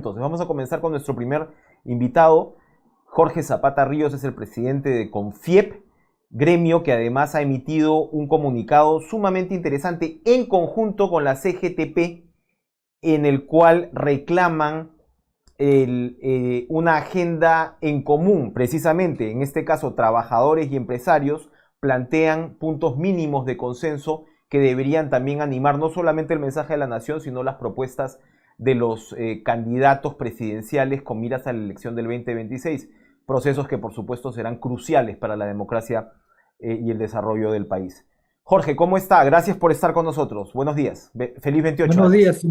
Entonces, vamos a comenzar con nuestro primer invitado. Jorge Zapata Ríos es el presidente de CONFIEP, gremio que además ha emitido un comunicado sumamente interesante en conjunto con la CGTP, en el cual reclaman una agenda en común. Precisamente, en este caso, trabajadores y empresarios plantean puntos mínimos de consenso que deberían también animar no solamente el mensaje de la nación, sino las propuestas de los candidatos presidenciales con miras a la elección del 2026, procesos que por supuesto serán cruciales para la democracia y el desarrollo del país. Jorge, ¿cómo está? Gracias por estar con nosotros. Buenos días. Feliz 28 Buenos además. días,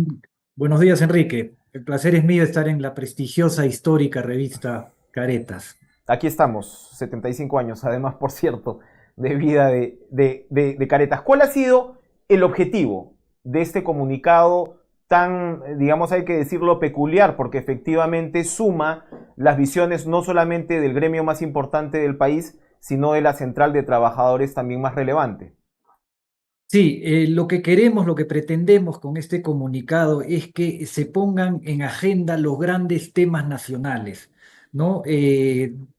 buenos días, Enrique. El placer es mío estar en la prestigiosa histórica revista Caretas. Aquí estamos, 75 años, además, por cierto, de vida de Caretas. ¿Cuál ha sido el objetivo de este comunicado tan, digamos, hay que decirlo, peculiar, porque efectivamente suma las visiones no solamente del gremio más importante del país, sino de la central de trabajadores también más relevante? Sí, lo que queremos, lo que pretendemos con este comunicado es que se pongan en agenda los grandes temas nacionales, ¿no?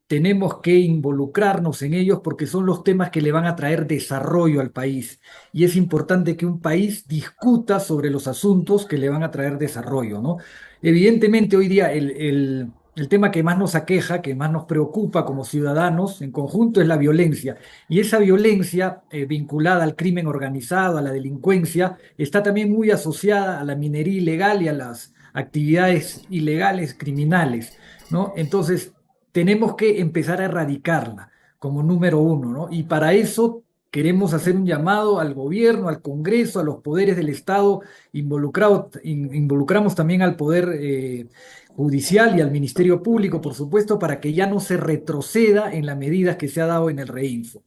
Tenemos que involucrarnos en ellos porque son los temas que le van a traer desarrollo al país. Y es importante que un país discuta sobre los asuntos que le van a traer desarrollo, ¿no? Evidentemente, hoy día el tema que más nos aqueja, que más nos preocupa como ciudadanos en conjunto es la violencia. Y esa violencia vinculada al crimen organizado, a la delincuencia, está también muy asociada a la minería ilegal y a las actividades ilegales criminales, ¿no? Entonces, tenemos que empezar a erradicarla como número uno, ¿no? Y para eso queremos hacer un llamado al gobierno, al Congreso, a los poderes del Estado, involucramos también al poder judicial y al Ministerio Público, por supuesto, para que ya no se retroceda en las medidas que se ha dado en el Reinfo.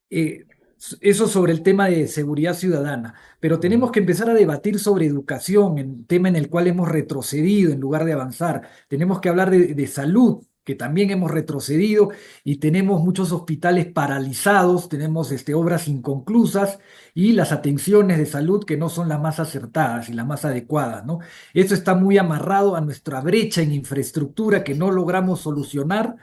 Eh, Eso sobre el tema de seguridad ciudadana, pero Uh -huh. tenemos que empezar a debatir sobre educación, el tema en el cual hemos retrocedido en lugar de avanzar. Tenemos que hablar de salud, que también hemos retrocedido y tenemos muchos hospitales paralizados, tenemos obras inconclusas y las atenciones de salud que no son las más acertadas y las más adecuadas, ¿no? Esto está muy amarrado a nuestra brecha en infraestructura que no logramos solucionar.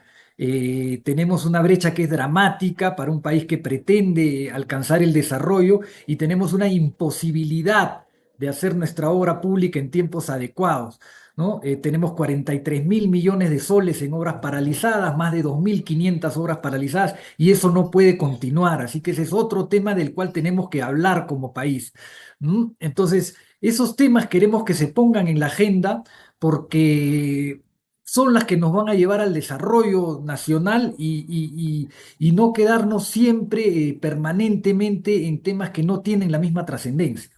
Tenemos una brecha que es dramática para un país que pretende alcanzar el desarrollo y tenemos una imposibilidad de hacer nuestra obra pública en tiempos adecuados, ¿no? Tenemos 43.000 millones de soles en obras paralizadas, más de 2.500 obras paralizadas y eso no puede continuar. Así que ese es otro tema del cual tenemos que hablar como país. Entonces, esos temas queremos que se pongan en la agenda porque son las que nos van a llevar al desarrollo nacional y no quedarnos siempre permanentemente en temas que no tienen la misma trascendencia.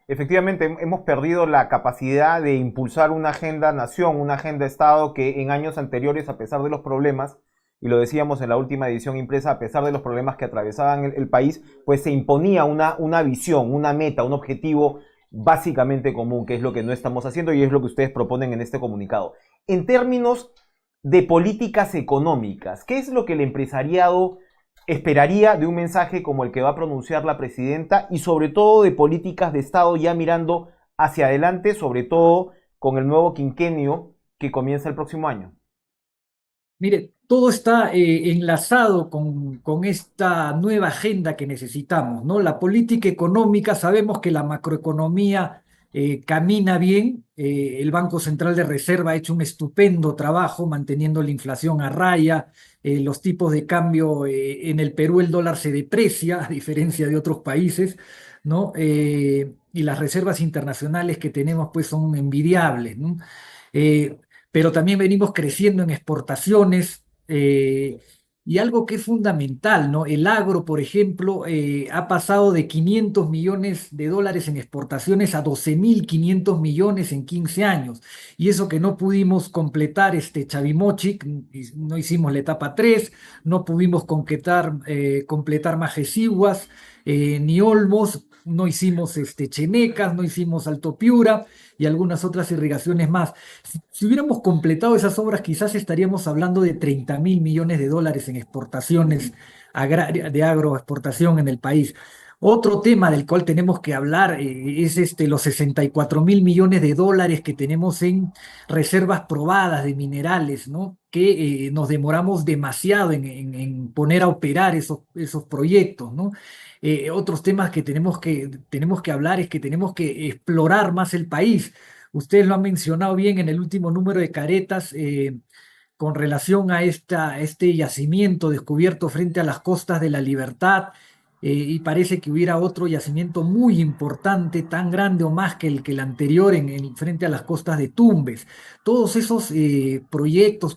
Efectivamente, hemos perdido la capacidad de impulsar una agenda nación, una agenda Estado que en años anteriores, a pesar de los problemas, y lo decíamos en la última edición impresa, a pesar de los problemas que atravesaban el país, pues se imponía una visión, una meta, un objetivo básicamente común, que es lo que no estamos haciendo y es lo que ustedes proponen en este comunicado. En términos de políticas económicas, ¿qué es lo que el empresariado esperaría de un mensaje como el que va a pronunciar la presidenta y sobre todo de políticas de Estado ya mirando hacia adelante, sobre todo con el nuevo quinquenio que comienza el próximo año? Mire, todo está enlazado con esta nueva agenda que necesitamos, ¿no? La política económica, sabemos que la macroeconomía camina bien, el Banco Central de Reserva ha hecho un estupendo trabajo manteniendo la inflación a raya, los tipos de cambio, en el Perú el dólar se deprecia, a diferencia de otros países, ¿no? Y las reservas internacionales que tenemos pues son envidiables, ¿no? Eh, pero también venimos creciendo en exportaciones y algo que es fundamental, ¿no? El agro, por ejemplo, ha pasado de 500 millones de dólares en exportaciones a 12.500 millones en 15 años. Y eso que no pudimos completar este Chavimochic, no hicimos la etapa 3, no pudimos completar Majesiguas, ni Olmos, no hicimos Chenecas, no hicimos Alto Piura y algunas otras irrigaciones más. Si hubiéramos completado esas obras, quizás estaríamos hablando de 30.000 millones de dólares en exportaciones agrarias, de agroexportación en el país. Otro tema del cual tenemos que hablar es los 64.000 millones de dólares que tenemos en reservas probadas de minerales, ¿no? Que nos demoramos demasiado en poner a operar esos proyectos, ¿no? Otros temas que tenemos que hablar es que tenemos que explorar más el país. Ustedes lo han mencionado bien en el último número de Caretas. Con relación a este yacimiento descubierto frente a las costas de La Libertad, y parece que hubiera otro yacimiento muy importante, tan grande o más que el anterior frente a las costas de Tumbes. Todos esos proyectos,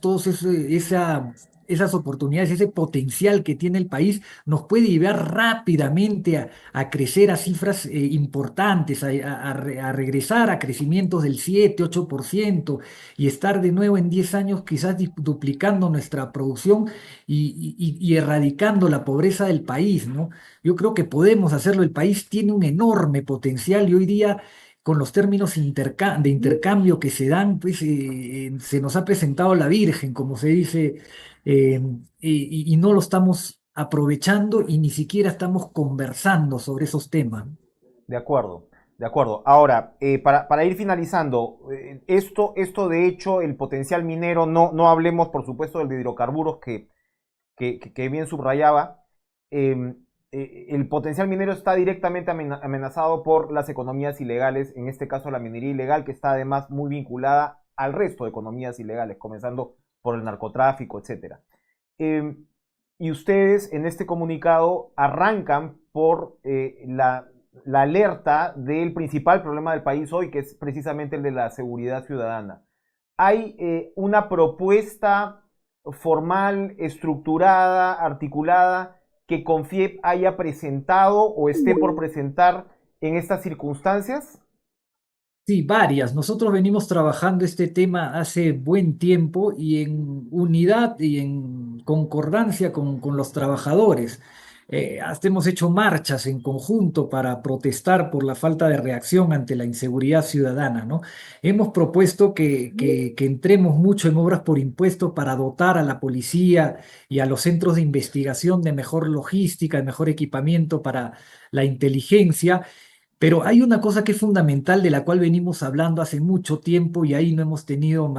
esas oportunidades, ese potencial que tiene el país nos puede llevar rápidamente a crecer a cifras importantes, a regresar a crecimientos del 7, 8% y estar de nuevo en 10 años quizás duplicando nuestra producción y erradicando la pobreza del país, ¿no? Yo creo que podemos hacerlo. El país tiene un enorme potencial y hoy día, con los términos de intercambio que se dan, pues se nos ha presentado la Virgen, como se dice, y no lo estamos aprovechando y ni siquiera estamos conversando sobre esos temas. De acuerdo, de acuerdo. Ahora, para ir finalizando, esto de hecho, el potencial minero, no hablemos por supuesto del de hidrocarburos que bien subrayaba, eh, el potencial minero está directamente amenazado por las economías ilegales, en este caso la minería ilegal, que está además muy vinculada al resto de economías ilegales, comenzando por el narcotráfico, etcétera. Eh, y ustedes en este comunicado arrancan por la alerta del principal problema del país hoy, que es precisamente el de la seguridad ciudadana. Hay una propuesta formal, estructurada, articulada, que CONFIEP haya presentado o esté por presentar en estas circunstancias? Sí, varias. Nosotros venimos trabajando este tema hace buen tiempo y en unidad y en concordancia con los trabajadores. Hasta hemos hecho marchas en conjunto para protestar por la falta de reacción ante la inseguridad ciudadana, ¿no? Hemos propuesto que entremos mucho en obras por impuesto para dotar a la policía y a los centros de investigación de mejor logística, de mejor equipamiento para la inteligencia. Pero hay una cosa que es fundamental de la cual venimos hablando hace mucho tiempo y ahí no hemos tenido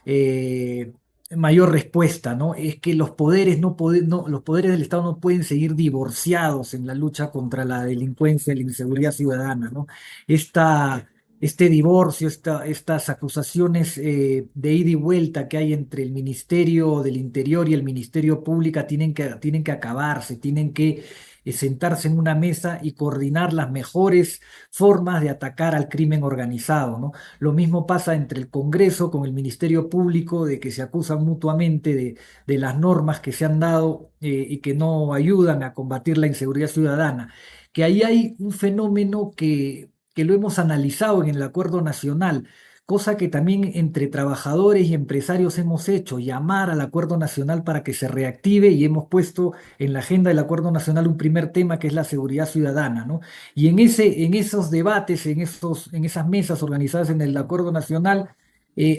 eh, mayor respuesta, ¿no? Es que los poderes del Estado no pueden seguir divorciados en la lucha contra la delincuencia y la inseguridad ciudadana, ¿no? Este divorcio, estas acusaciones de ida y vuelta que hay entre el Ministerio del Interior y el Ministerio Público tienen que acabarse, tienen que sentarse en una mesa y coordinar las mejores formas de atacar al crimen organizado, ¿no? Lo mismo pasa entre el Congreso con el Ministerio Público, de que se acusan mutuamente de las normas que se han dado y que no ayudan a combatir la inseguridad ciudadana. Que ahí hay un fenómeno que lo hemos analizado en el Acuerdo Nacional, cosa que también entre trabajadores y empresarios hemos hecho, llamar al Acuerdo Nacional para que se reactive y hemos puesto en la agenda del Acuerdo Nacional un primer tema que es la seguridad ciudadana, ¿no? Y en esos debates, en esas mesas organizadas en el Acuerdo Nacional,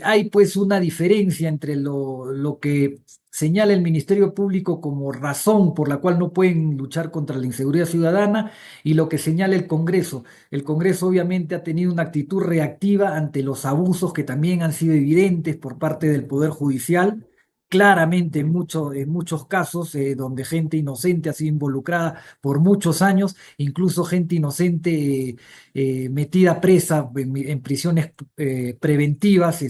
hay pues una diferencia entre lo que señala el Ministerio Público como razón por la cual no pueden luchar contra la inseguridad ciudadana y lo que señala el Congreso. El Congreso obviamente ha tenido una actitud reactiva ante los abusos que también han sido evidentes por parte del Poder Judicial. Claramente en muchos casos donde gente inocente ha sido involucrada por muchos años, incluso gente inocente metida presa en prisiones preventivas,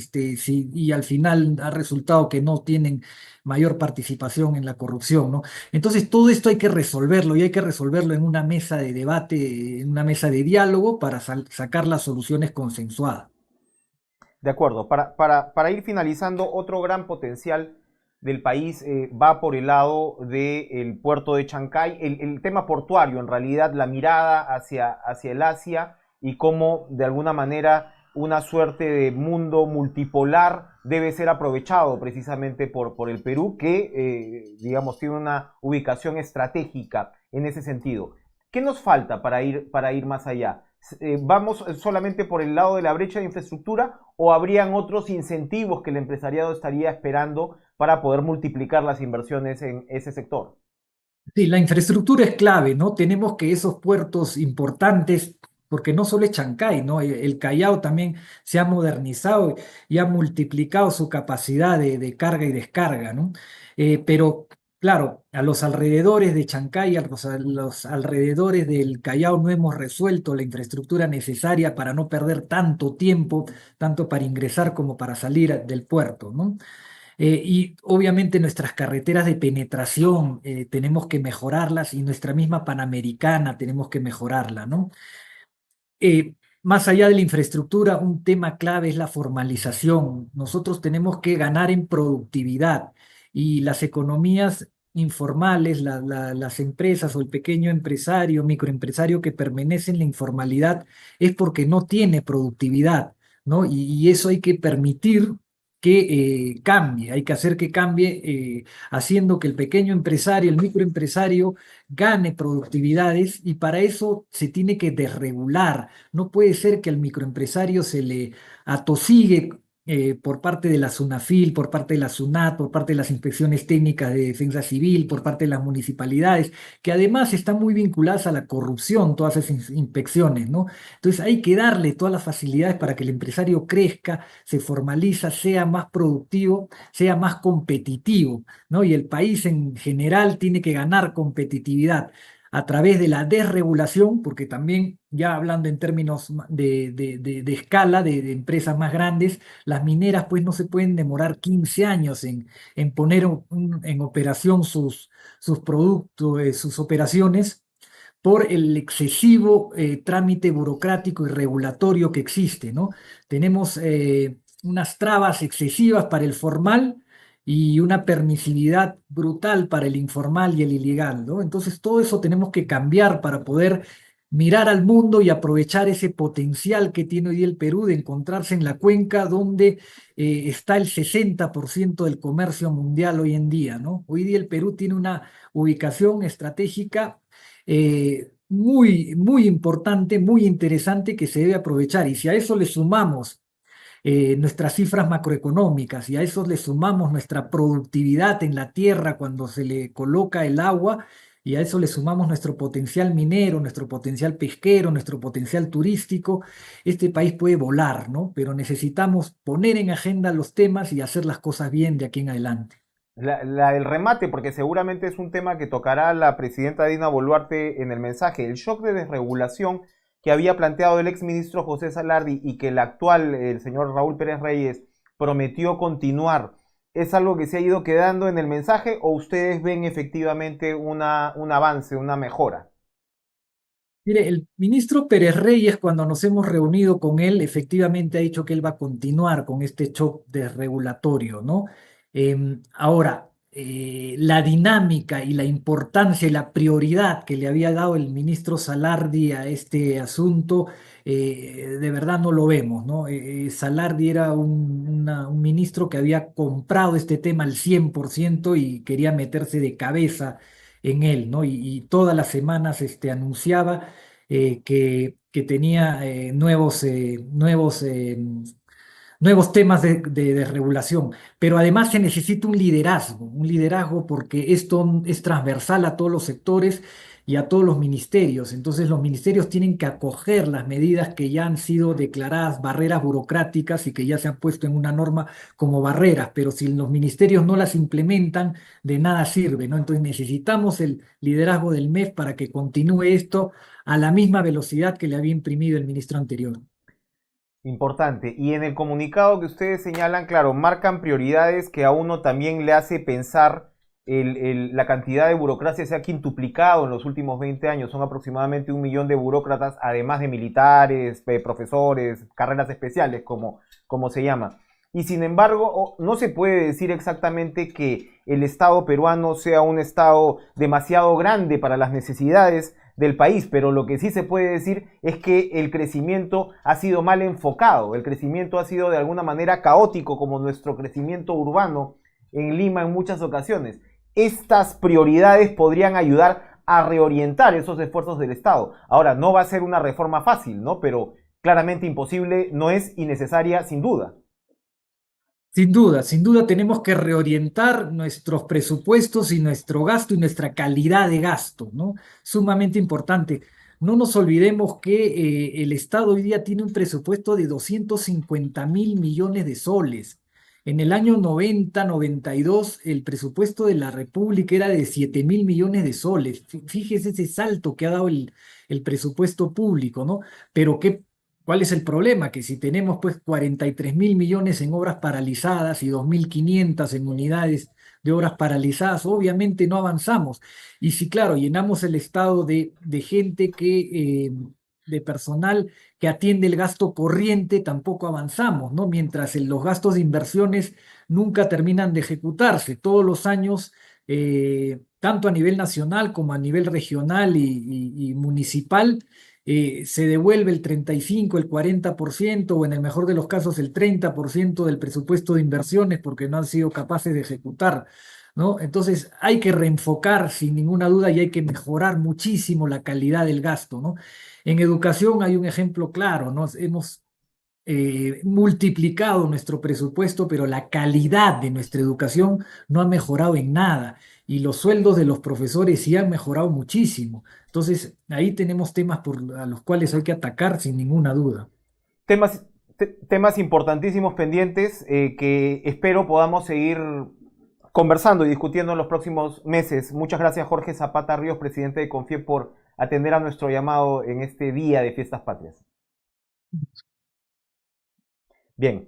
y al final ha resultado que no tienen mayor participación en la corrupción, ¿no? Entonces, todo esto hay que resolverlo y hay que resolverlo en una mesa de debate, en una mesa de diálogo para sacar las soluciones consensuadas. De acuerdo, para ir finalizando, otro gran potencial del país va por el lado del puerto de Chancay, el tema portuario, en realidad la mirada hacia el Asia y cómo de alguna manera una suerte de mundo multipolar debe ser aprovechado precisamente por el Perú, que digamos tiene una ubicación estratégica en ese sentido. ¿Qué nos falta para ir más allá? ¿Vamos solamente por el lado de la brecha de infraestructura o habrían otros incentivos que el empresariado estaría esperando para poder multiplicar las inversiones en ese sector? Sí, la infraestructura es clave, ¿no? Tenemos que esos puertos importantes, porque no solo es Chancay, ¿no? El Callao también se ha modernizado y ha multiplicado su capacidad de carga y descarga, ¿no? Pero, claro, a los alrededores de Chancay, a los alrededores del Callao no hemos resuelto la infraestructura necesaria para no perder tanto tiempo, tanto para ingresar como para salir del puerto, ¿no? Y obviamente nuestras carreteras de penetración tenemos que mejorarlas y nuestra misma Panamericana tenemos que mejorarla, ¿no? Más allá de la infraestructura, un tema clave es la formalización. Nosotros tenemos que ganar en productividad y las economías informales, las empresas o el pequeño empresario, microempresario que permanece en la informalidad es porque no tiene productividad, ¿no? Y eso hay que permitir que cambie, hay que hacer que cambie haciendo que el pequeño empresario, el microempresario gane productividades y para eso se tiene que desregular. No puede ser que al microempresario se le atosigue por parte de la SUNAFIL, por parte de la SUNAT, por parte de las inspecciones técnicas de defensa civil, por parte de las municipalidades, que además están muy vinculadas a la corrupción, todas esas inspecciones, ¿no? Entonces hay que darle todas las facilidades para que el empresario crezca, se formaliza, sea más productivo, sea más competitivo, ¿no? Y el país en general tiene que ganar competitividad a través de la desregulación, porque también ya hablando en términos de escala, de empresas más grandes, las mineras pues no se pueden demorar 15 años en poner en operación sus productos, sus operaciones por el excesivo trámite burocrático y regulatorio que existe, ¿no? Tenemos unas trabas excesivas para el formal y una permisividad brutal para el informal y el ilegal, ¿no? Entonces, todo eso tenemos que cambiar para poder mirar al mundo y aprovechar ese potencial que tiene hoy día el Perú de encontrarse en la cuenca donde está el 60% del comercio mundial hoy en día, ¿no? Hoy día el Perú tiene una ubicación estratégica muy, muy importante, muy interesante que se debe aprovechar. Y si a eso le sumamos nuestras cifras macroeconómicas y a eso le sumamos nuestra productividad en la tierra cuando se le coloca el agua y a eso le sumamos nuestro potencial minero, nuestro potencial pesquero, nuestro potencial turístico, este país puede volar, ¿no? Pero necesitamos poner en agenda los temas y hacer las cosas bien de aquí en adelante. El remate, porque seguramente es un tema que tocará la presidenta Dina Boluarte en el mensaje, el shock de desregulación que había planteado el exministro José Salardi y que el actual, el señor Raúl Pérez Reyes, prometió continuar. ¿Es algo que se ha ido quedando en el mensaje o ustedes ven efectivamente un avance, una mejora? Mire, el ministro Pérez Reyes, cuando nos hemos reunido con él, efectivamente ha dicho que él va a continuar con este shock desregulatorio, ¿no? Ahora, la dinámica y la importancia y la prioridad que le había dado el ministro Salardi a este asunto, de verdad no lo vemos, ¿no? Salardi era un ministro que había comprado este tema al 100% y quería meterse de cabeza en él, ¿no? Y todas las semanas anunciaba que tenía nuevos temas de regulación, pero además se necesita un liderazgo porque esto es transversal a todos los sectores y a todos los ministerios. Entonces los ministerios tienen que acoger las medidas que ya han sido declaradas barreras burocráticas y que ya se han puesto en una norma como barreras, pero si los ministerios no las implementan, de nada sirve, ¿no? Entonces necesitamos el liderazgo del MEF para que continúe esto a la misma velocidad que le había imprimido el ministro anterior. Importante. Y en el comunicado que ustedes señalan, claro, marcan prioridades que a uno también le hace pensar la cantidad de burocracia se ha quintuplicado en los últimos 20 años. Son aproximadamente 1 millón de burócratas, además de militares, profesores, carreras especiales, como se llama. Y sin embargo, no se puede decir exactamente que el Estado peruano sea un Estado demasiado grande para las necesidades del país, pero lo que sí se puede decir es que el crecimiento ha sido mal enfocado, el crecimiento ha sido de alguna manera caótico como nuestro crecimiento urbano en Lima en muchas ocasiones. Estas prioridades podrían ayudar a reorientar esos esfuerzos del Estado. Ahora, no va a ser una reforma fácil, ¿no? Pero claramente imposible no es y necesaria sin duda. Sin duda tenemos que reorientar nuestros presupuestos y nuestro gasto y nuestra calidad de gasto, ¿no? Sumamente importante. No nos olvidemos que el Estado hoy día tiene un presupuesto de 250.000 millones de soles. En el año 90, 92, el presupuesto de la República era de 7.000 millones de soles. Fíjese ese salto que ha dado el presupuesto público, ¿no? Pero ¿qué ¿Cuál es el problema? Que si tenemos pues 43.000 millones en obras paralizadas y 2.500 en unidades de obras paralizadas, obviamente no avanzamos. Y si, claro, llenamos el estado de gente de personal que atiende el gasto corriente, tampoco avanzamos, ¿no? Mientras en los gastos de inversiones nunca terminan de ejecutarse. Todos los años, tanto a nivel nacional como a nivel regional y municipal, se devuelve el 35, el 40% o en el mejor de los casos el 30% del presupuesto de inversiones porque no han sido capaces de ejecutar, ¿no? Entonces hay que reenfocar sin ninguna duda y hay que mejorar muchísimo la calidad del gasto, ¿no? En educación hay un ejemplo claro, ¿no? Hemos multiplicado nuestro presupuesto, pero la calidad de nuestra educación no ha mejorado en nada y los sueldos de los profesores sí han mejorado muchísimo. Entonces, ahí tenemos temas a los cuales hay que atacar sin ninguna duda. Temas importantísimos pendientes que espero podamos seguir conversando y discutiendo en los próximos meses. Muchas gracias, Jorge Zapata Ríos, presidente de CONFIEP, por atender a nuestro llamado en este día de Fiestas Patrias. Bien.